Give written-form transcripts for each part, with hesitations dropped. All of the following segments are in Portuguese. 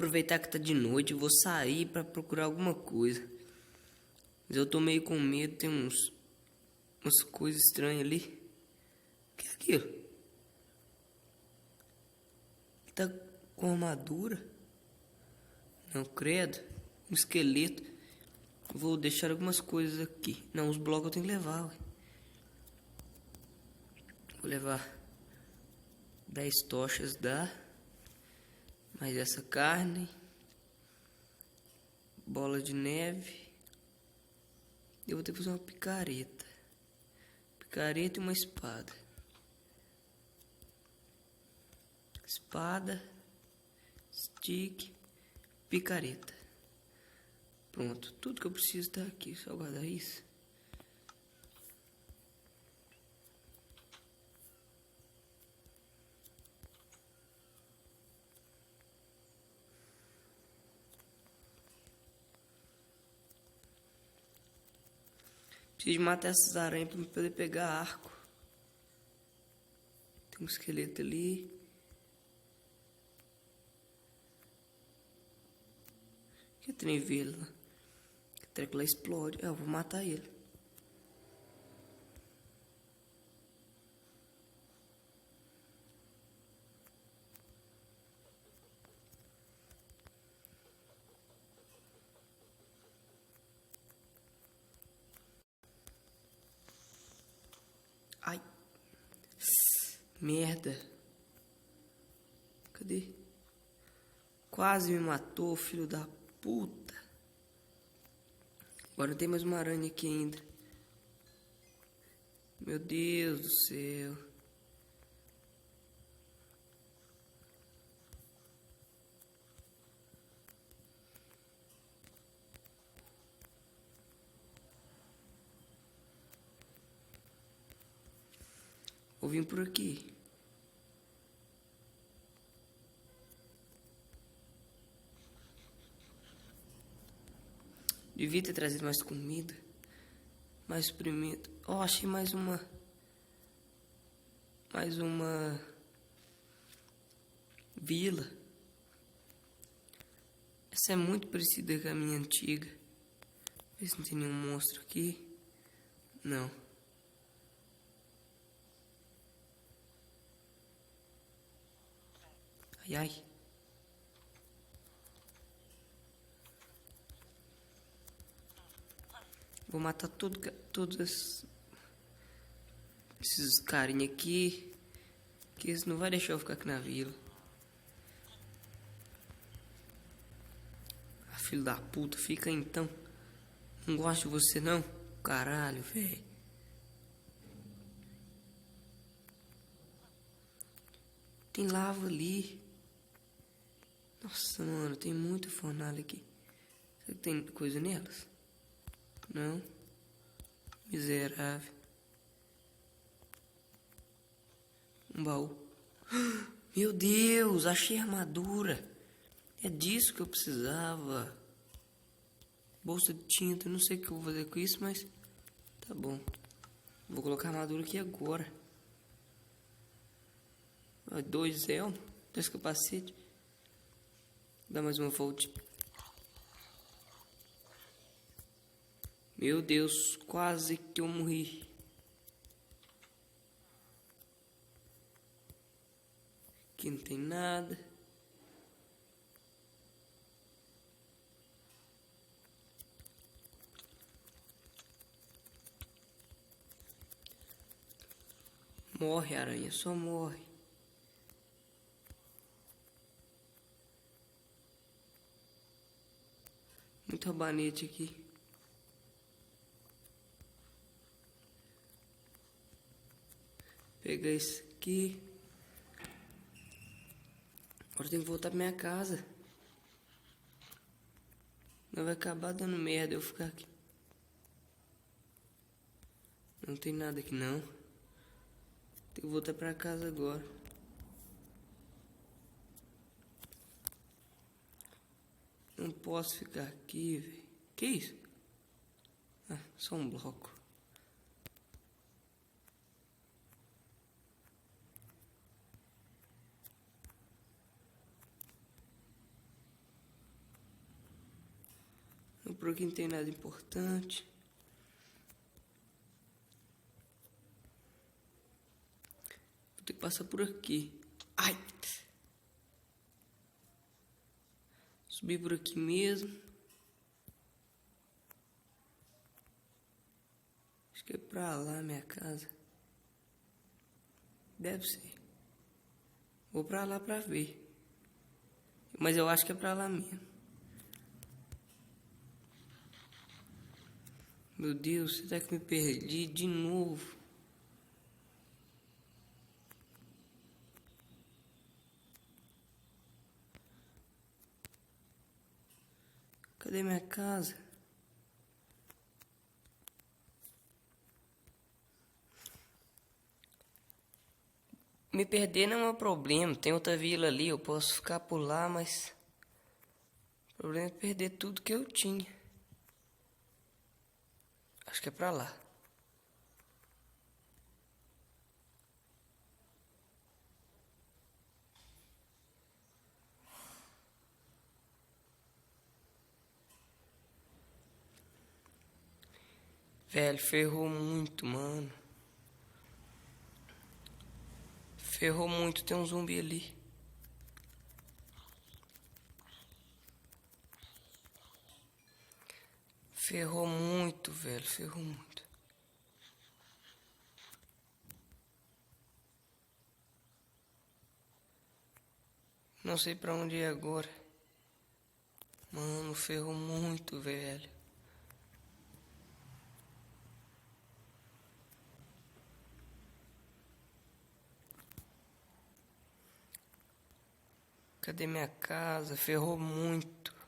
aproveitar que tá de noite, eu vou sair pra procurar alguma coisa. Mas eu tô meio com medo, tem umas coisas estranhas ali. O que é aquilo? Ele tá com armadura? Não, credo. Um esqueleto. Vou deixar algumas coisas aqui. Não, os blocos eu tenho que levar, ué. Vou levar 10 tochas, dá. Mais essa carne. Bola de neve. Eu vou ter que fazer uma picareta. Picareta e uma espada. Espada. Stick. Picareta. Pronto. Tudo que eu preciso tá aqui. Só guardar isso. Preciso matar essas aranhas pra poder pegar arco. Tem um esqueleto ali. Que trem verde lá. Que treco lá explode. Eu vou matar ele. Ai. Merda. Cadê? Quase me matou, filho da puta. Agora tem mais uma aranha aqui ainda. Meu Deus do céu. Vou vir por aqui. Devia ter trazido mais comida. Mais suprimento. Oh, achei mais uma. Mais uma. Vila. Essa é muito parecida com a minha antiga. Vê se não tem nenhum monstro aqui. Não. Ai, ai. Vou matar todos esses carinha aqui. Que eles não vai deixar eu ficar aqui na vila. Ah, filho da puta, fica aí então. Não gosto de você não. Caralho, velho. Tem lava ali. Nossa, mano, tem muita fornalha aqui. Será que tem coisa nelas? Não. Miserável. Um baú. Meu Deus, achei armadura. É disso que eu precisava. Bolsa de tinta, não sei o que eu vou fazer com isso, mas tá bom. Vou colocar a armadura aqui agora. 2 elmos, 2 capacetes. Dá mais uma volta. Meu Deus, quase que eu morri. Aqui não tem nada. Morre, aranha, só morre. Muito rabanete aqui. Pegar isso aqui. Agora eu tenho que voltar pra minha casa. Não vai acabar dando merda eu ficar aqui. Não tem nada aqui não. Tenho que voltar pra casa agora. Não posso ficar aqui, velho. Que isso? Ah, só um bloco. por aqui não tem nada importante. Vou ter que passar por aqui. Ai! Subir por aqui mesmo. Acho que é pra lá minha casa. Deve ser. Vou pra lá pra ver. Mas eu acho que é pra lá mesmo. Meu Deus, será que me perdi de novo? Cadê minha casa? Me perder não é um problema. Tem outra vila ali, eu posso ficar por lá, mas o problema é perder tudo que eu tinha. Acho que é pra lá. Velho, ferrou muito, mano. Ferrou muito, tem um zumbi ali. Ferrou muito, velho, ferrou muito. Não sei pra onde ir agora. Mano, ferrou muito, velho. Cadê minha casa? Ferrou muito.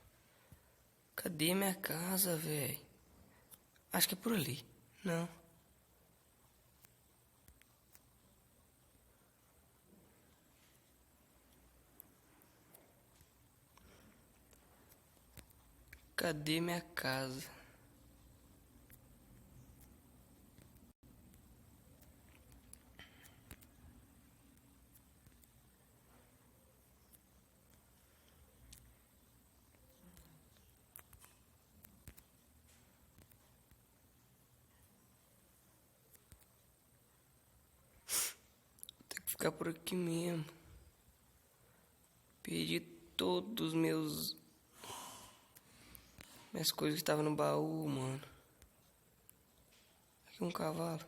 Cadê minha casa, velho? Acho que é por ali. Não. Cadê minha casa? Tem que ficar por aqui mesmo. Perdi todos os minhas coisas que estavam no baú, mano. Aqui um cavalo.